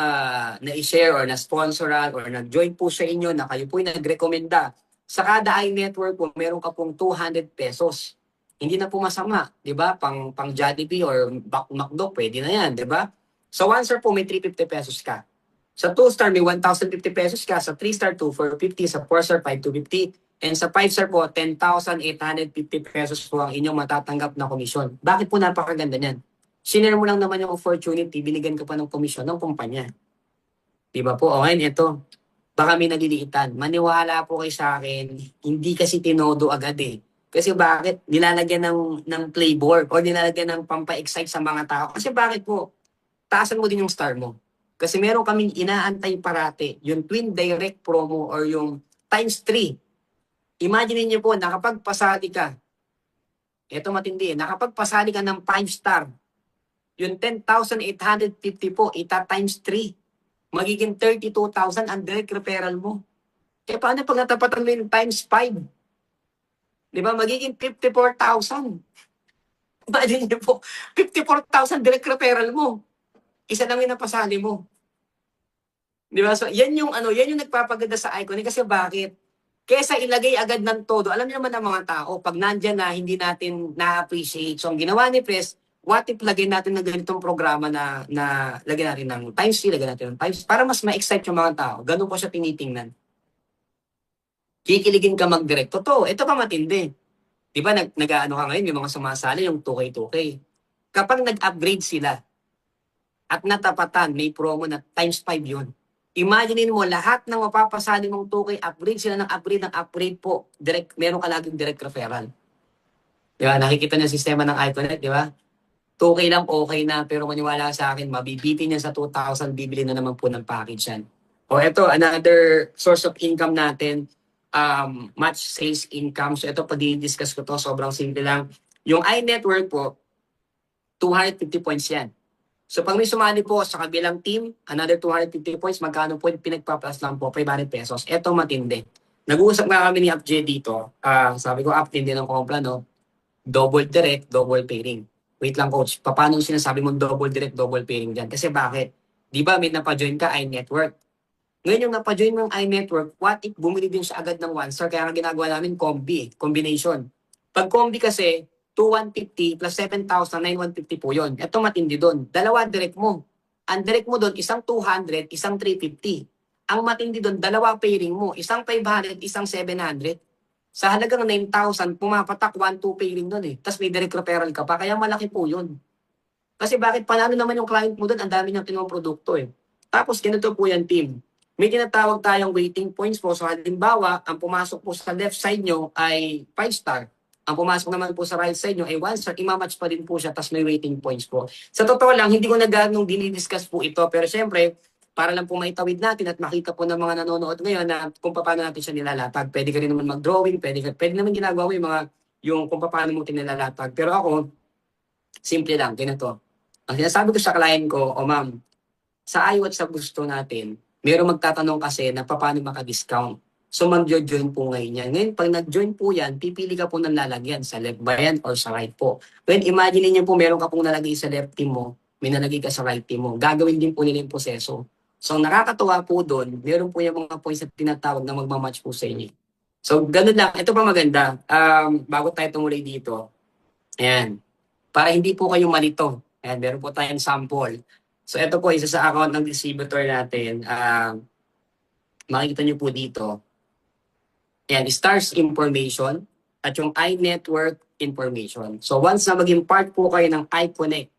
na-share or na-sponsoran or nag-join po sa inyo na kayo po ay nag-recommenda, sa kada iNetwork po, meron ka pong 200 pesos. Hindi na po masama, di ba? Pang Jollibee or McDo, pwede na yan, di ba? Sa 1-star po, may 350 pesos ka. Sa 2-star, may 1,050 pesos ka. Sa 3-star, 2,450. Sa 4-star, 5,250. And sa 5-star po, 10,850 pesos po ang inyong matatanggap na komisyon. Bakit po napakaganda niyan? Sinare mo lang naman yung opportunity, binigyan ka pa ng komisyon ng kumpanya. Di ba po? Okay, ito. Baka may naliliitan. Maniwala po kayo sa akin, hindi kasi tinodo agad eh. Kasi bakit? Nilalagyan ng playboard o nilalagyan ng pampa-excite sa mga tao. Kasi bakit po? Taasan mo din yung star mo. Kasi meron kaming inaantay parate, yung twin direct promo or yung times 3. Imagine niyo po, nakapagpasali ka. Ito matindi eh. Nakapagpasali ka ng 5-star. Yung 10,850 po, times 3. Magiging 32,000 ang direct referral mo. Paano pag natapatan mo yung times 5? Di ba? Magiging 54,000. Imagine niyo po, 54,000 direct referral mo. Isa lang yung napasali mo. Di ba? So, yan yung nagpapaganda sa Iconic. Kasi bakit? Kesa ilagay agad ng todo. Alam niyo naman ng mga tao, pag nandyan na, hindi natin na-appreciate. So, ang ginawa ni Pres, what if lagyan natin ng ganitong programa na lagyan natin ng times 3, lagyan natin ng times, para mas ma-excite yung mga tao. Ganun po siya tinitingnan. Kikiligin ka mag-direct. Totoo, ito pa matindi. Di ba, nag-ano ka ngayon, yung mga sumasali, yung 2K. Kapag nag-upgrade sila, at natapatan, may promo na times 5 yun. Imaginin mo, lahat ng mapapasali mong 2K, upgrade sila ng upgrade po. Direct, meron ka laging direct referral. Di ba? Nakikita niyo yung sistema ng Iconet, di ba? 2K lang, okay na. Pero maniwala sa akin, mabibitin niya sa 2,000, bibili na naman po ng package yan. O ito, another source of income natin, match sales income. So ito, pag i-discuss ko to, sobrang simple lang. Yung iNetwork po, 250 points yan. So pag may sumali po sa kabilang team, another 250 points, magkano po pinagpa-plus lang po, 500 pesos. Ito matindi. Nag-uusap nga kami ni Upj dito. Sabi ko, up din ng Compla, no? Double direct, double pairing. Wait lang coach, paano sinasabi mo double direct, double pairing dyan? Kasi bakit? Di ba may napajoin ka iNetwork? Ngayon yung napajoin mo yung iNetwork, what if bumili din siya agad ng 1 star? Kaya nga ginagawa namin combination. Pag combi kasi, 2,150 plus 7,000, 9,150 po yun. Ito matindi doon. Dalawa direct mo. Ang direct mo doon, isang 200, isang 350. Ang matindi doon, dalawa pairing mo. Isang 500, isang 700. Sa halagang 9,000, pumapatak 1-2 pairing doon eh. Tapos may direct referral ka pa. Kaya malaki po yun. Kasi bakit panalo naman yung client mo doon? Ang dami niyang tinawang produkto eh. Tapos ganito po yan team. May tinatawag tayong waiting points po. So halimbawa, ang pumasok po sa left side nyo ay 5 star. Ang pumasok naman po sa right side nyo ay 1 star. Imamatch pa din po siya, tapos may waiting points po. Sa totoo lang, hindi ko na ganong dinidiscuss po ito. Pero syempre, para lang po maitawid natin at makita po ng mga nanonood ngayon na kung paano natin siya nilalatag. Pwede ka rin naman mag-drawing, pwede naman ginagawa mo yung kung paano mo tinilalatag. Pero ako, simple lang, ganito. Ang sinasabi ko sa client ko, o ma'am, sa ayaw at sa gusto natin, meron magtatanong kasi na paano maka-discount. So mag-join po ngayon yan. Ngayon, pag nag-join po yan, pipili ka po ng lalagyan sa left ba yan or sa right po. When imagine niyo po, meron ka pong nalagay sa left team mo, may nalagay ka sa right team mo. Gagawin din po nila yung proseso. So nakakatuwa po doon, meron po yung mga points na tinatawag na magmamatch po sa inyo. So ganun lang. Ito pa maganda. Bago tayo tumuloy dito. Ayan. Para hindi po kayo malito. Ayan, meron po tayong sample. So ito po, isa sa account ng distributor natin. Makikita nyo po dito. Ayan, stars information at yung iNetwork information. So once na maging part po kayo ng iConnect,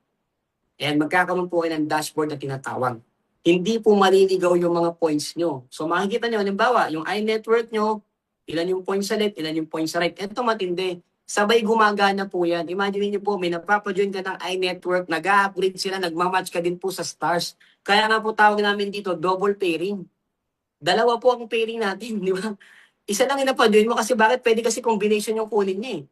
ayan, magkakaroon po kayo ng dashboard na tinatawag. Hindi po maliligaw yung mga points nyo. So makikita nyo, halimbawa, yung iNetwork nyo, ilan yung points sa left, ilan yung points sa right. Ito matindi. Sabay gumagana po yan. Imagine niyo po, may napapajoin ka ng iNetwork, nag-upgrade sila, nagmamatch ka din po sa stars. Kaya nga po tawag namin dito, double pairing. Dalawa po ang pairing natin, di ba? Isa lang yung napajoin mo kasi bakit? Pwede kasi combination yung kunin niya eh.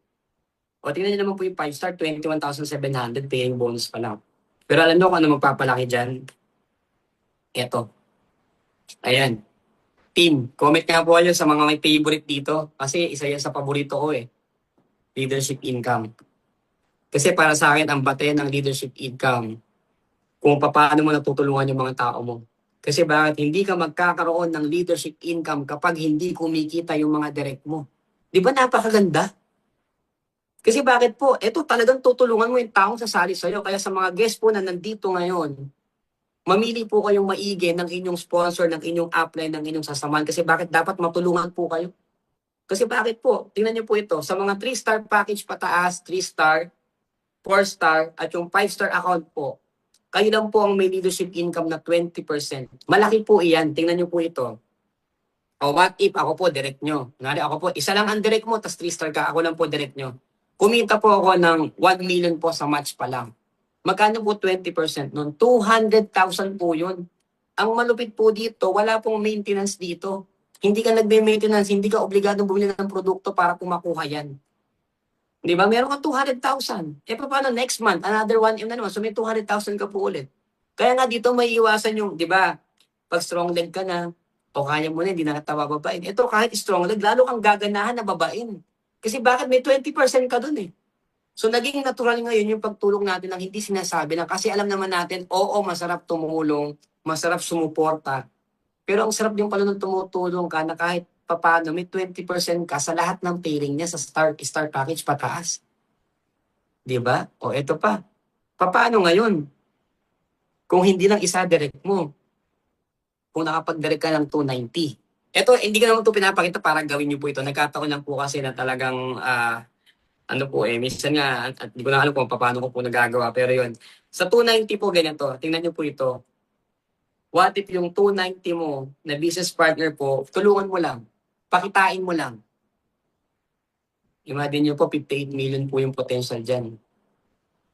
O tingnan niyo naman po yung 5 star, 21,700 paying bonus pa lang. Pero alam niyo kung ano magpapalaki dyan? Eto. Ayan. Team, comment nga po kayo sa mga may favorite dito. Kasi isa yan sa paborito ko eh. Leadership income. Kasi para sa akin, ang bate ng leadership income, kung paano mo natutulungan yung mga tao mo. Kasi bakit hindi ka magkakaroon ng leadership income kapag hindi kumikita yung mga direct mo? Di ba napakaganda? Kasi bakit po? Ito talagang tutulungan mo yung taong sasali sa'yo. Kaya sa mga guest po na nandito ngayon, mamili po kayong maigi ng inyong sponsor, ng inyong upline, ng inyong sasamahan. Kasi bakit dapat matulungan po kayo? Kasi bakit po? Tingnan niyo po ito. Sa mga 3-star package pataas, 3-star, 4-star, at yung 5-star account po, kayo lang po ang may leadership income na 20%. Malaki po iyan. Tingnan niyo po ito. O what if ako po direct nyo? Ngari ako po, isa lang ang direct mo, tas 3-star ka, ako lang po direct nyo. Kumita po ako ng 1 million po sa match pa lang. Magkano po 20% nun? 200,000 po yun. Ang malupit po dito, wala pong maintenance dito. Hindi ka nagbe-maintenance, hindi ka obligadong bumili ng produkto para po makuha yan. Di ba? Meron ka 200,000. Eh paano next month? Another 1M na naman. So may 200,000 ka po ulit. Kaya nga dito may iwasan yung, di ba? Pag strong leg ka na, o kaya mo na, hindi na natawa babain. Ito kahit strong leg, lalo kang gaganahan na babain. Kasi bakit may 20% ka dun eh. So naging natural ngayon yung pagtulong natin ng hindi sinasabi lang. Kasi alam naman natin, oo, masarap tumulong, masarap sumuporta. Pero ang sarap yung pala nung tumutulong ka na kahit papaano may 20% ka sa lahat ng pairing niya sa star package pataas. Di ba? O eto pa. Paano ngayon? Kung hindi lang isa direct mo. Kung nakapag-direct ka ng 290. Eto, hindi ko naman ito pinapakita para gawin niyo po ito. Nagkataon lang po kasi na talagang ano po minsan nga, at hindi ko na alam kung paano ko po nagagawa. Pero yun, sa 290 po ganito. Tingnan niyo po ito. What if yung 290 mo na business partner po, tulungan mo lang. Pakitain mo lang. Imagine nyo po, 58 million po yung potential dyan.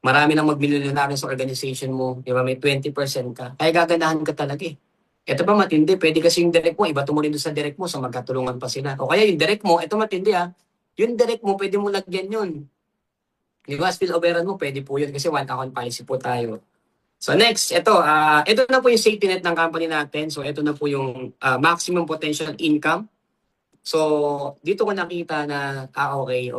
Marami nang mag-milyonaryo sa organization mo. Di ba? May 20% ka. Kaya gaganahan ka talaga eh. Ito pa matindi. Pwede kasi yung direct mo. Iba tumulin doon sa direct mo. So magkatulungan pa sila. O kaya yung direct mo, ito matindi ah. Yung direct mo, pwede mo lagyan yun. Di ba? Spilloveran mo, pwede po yun. Kasi one account policy po tayo. So next, ito na po yung safety net ng company natin. So ito na po yung maximum potential income. So, dito ko nakita na, okay.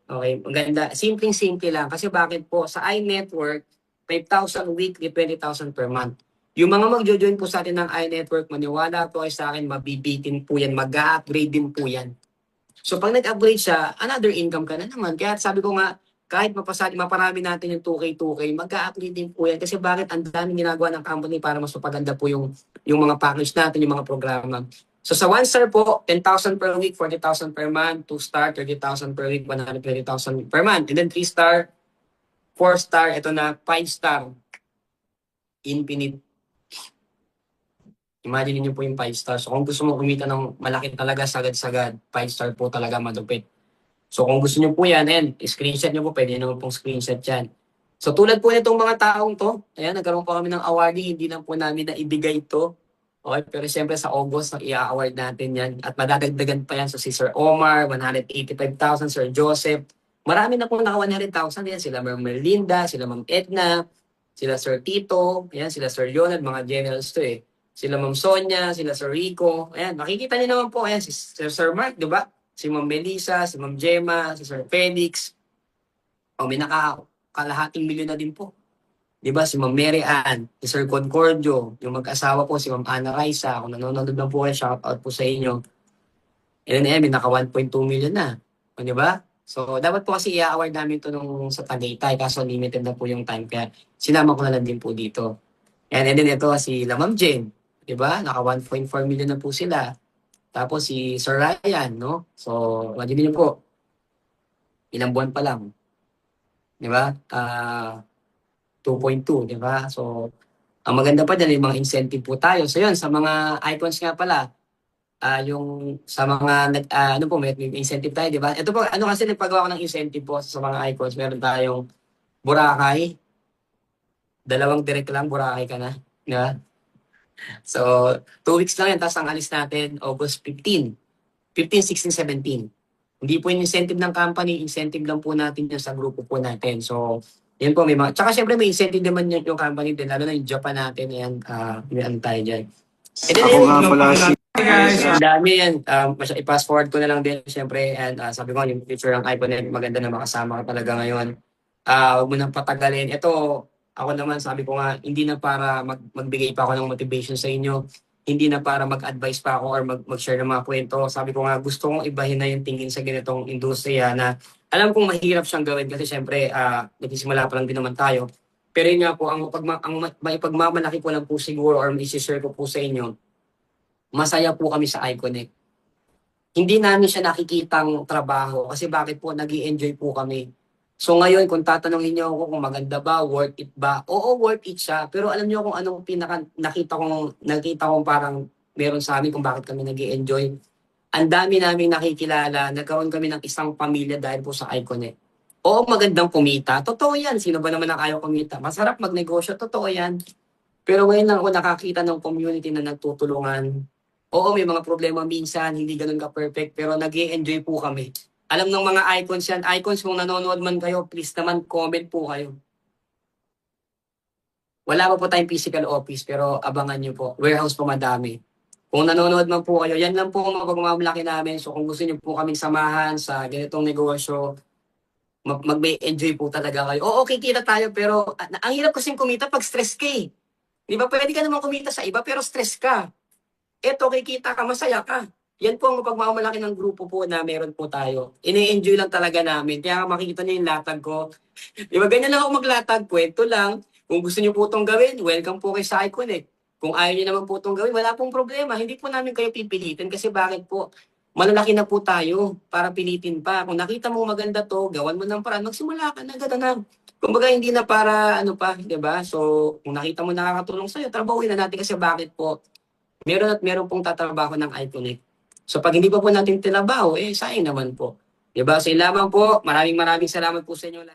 Ang ganda. Simpleng-simple lang. Kasi bakit po, sa iNetwork, 5,000 weekly, 20,000 per month. Yung mga magjo-join po sa atin ng iNetwork, maniwala po kayo sa akin, mabibitin po yan, mag-upgrade din po yan. So pag nag-upgrade siya, another income ka na naman. Kaya sabi ko nga, kahit maparami natin yung 2K, 2K, mag-upgrade din po yan. Kasi bakit ang daming ginagawa ng company para mas mapaganda po yung mga package natin, yung mga programa. So sa 1 star po, 10,000 per week, 40,000 per month. 2 star, 30,000 per week, 120,000 per month. And then 3 star, 4 star, ito na 5 star, infinite. Imagine niyo po yung 5 star. So kung gusto mo kumita ng malaki talaga, sagad-sagad, 5 star po talaga madupit. So kung gusto niyo po yan, ayan, screenshot niyo po, pwede naman pong screenshot yan. So tulad po nitong mga taong to, ayan, nagkaroon po kami ng awarding, hindi lang po namin na ibigay ito. Okay, pero siyempre sa August, i-award natin yan. At madadagdagan pa yan. So si Sir Omar, 185,000, Sir Joseph. Marami na po naka 100,000 yan. Sila Ma'am Merlinda, sila Ma'am Edna, sila Sir Tito, ayan, sila Sir Leonard, mga generals to eh. Sila Ma'am Sonia, sila Sir Rico. Ayan, makikita niyo naman po, ayan, si Sir Mark, di ba? Si Ma'am Melissa, si Ma'am Gemma, si Sir Felix. O, may nakakalahating milyon na din po. Di ba? Si Ma'am Mary Ann, si Sir Concordio, yung mag-asawa po, si Ma'am Ana Raisa. Kung nanonood lang po kayo, shout out po sa inyo. And then, may naka 1.2 million na. O, di ba? So, dapat po kasi i-award namin ito nung sa Tagaytay, kaso limited na po yung time. Kaya sinama ko na lang din po dito. And then ito si La Ma'am Jen. Di ba? Naka 1.4 million na po sila. Tapos si Sir Ryan, no? So, imagine niyo po, ilang buwan pa lang. Di ba? 2.2, di ba? So, ang maganda pa dyan, yung mga incentive po tayo. So, yun, sa mga icons nga pala, yung sa mga, ano po, may incentive tayo, di ba? Ito po, ano kasi nagpagawa ko ng incentive po sa mga icons. Meron tayong Boracay. 2 direct lang, Boracay ka na. Di ba? So, 2 weeks lang yan. Tapos ang alis natin, August 15. 15, 16, 17. Hindi po yung incentive ng company, incentive lang po natin yan sa grupo po natin. So, yan po may mga, tsaka syempre may incentive naman yung company din, lalo na yung Japan natin, yan, may ano tayo dyan. And then, Ako nga pala si ang dami yan, i-pass forward ko na lang din, syempre, and sabi ko, yung future ng iPhone, maganda na makasama ka talaga ngayon. Huwag mo nang patagalin. Ito, ako naman, sabi ko nga, hindi na para magbigay pa ako ng motivation sa inyo, hindi na para mag-advise pa ako or mag-share ng mga kwento. Sabi ko nga, gusto kong ibahin na yung tingin sa ganitong industriya na alam kong mahirap siyang gawin kasi syempre, nagsisimula pa lang din naman tayo. Pero yun nga po, ang maipagmamalaki ko lang po siguro or i-share ko po sa inyo, masaya po kami sa iConnect. Hindi namin siya nakikitang trabaho kasi bakit po nag-i-enjoy po kami. So ngayon, kung tatanungin niyo ako kung maganda ba, worth it ba? Oo, worth it siya. Pero alam niyo kung anong nakita kong parang meron sa amin kung bakit kami nag-i-enjoy. Ang dami naming nakikilala, nagkaroon kami ng isang pamilya dahil po sa iConnect. Oo, magandang kumita. Totoo yan. Sino ba naman ang ayaw kumita? Masarap magnegosyo. Totoo yan. Pero ngayon lang ako nakakita ng community na nagtutulungan. Oo, may mga problema minsan, hindi ganun ka-perfect, pero nag-i-enjoy po kami. Alam ng mga icons yan. Icons, kung nanonood man kayo, please naman comment po kayo. Wala pa po tayong physical office, pero abangan nyo po. Warehouse po madami. Kung nanonood man po kayo, yan lang po ang mapagmamalaki namin. So kung gusto nyo po kaming samahan sa ganitong negosyo, mag-enjoy po talaga kayo. Oo, kikita tayo, pero ang hirap kasing kumita pag stress ka eh. Di ba? Pwede ka naman kumita sa iba, pero stress ka. Eto, kikita ka, masaya ka. Yan po ang mapagmamalaki ng grupo po na meron po tayo. Ini-enjoy lang talaga namin. Kaya makikita niyo yung latag ko. Di ba, ganyan lang ako maglatag. Kwento lang. Kung gusto niyo po itong gawin, welcome po kay sa iConnect. Kung ayaw niyo naman po itong gawin, wala pong problema. Hindi po namin kayo pipilitin kasi bakit po? Malalaki na po tayo para pilitin pa. Kung nakita mo maganda to, gawan mo ng paraan, magsimula ka na, ganda na. Kumbaga hindi na para ano pa, di ba? So, kung nakita mo nakakatulong sa'yo, trabahuin na natin kasi bakit po? Meron pong tatrabaho ng iConnect. So pag hindi pa po natin tinabaho, sayang naman po. Diba? So lamang po, maraming salamat po sa inyo lahat.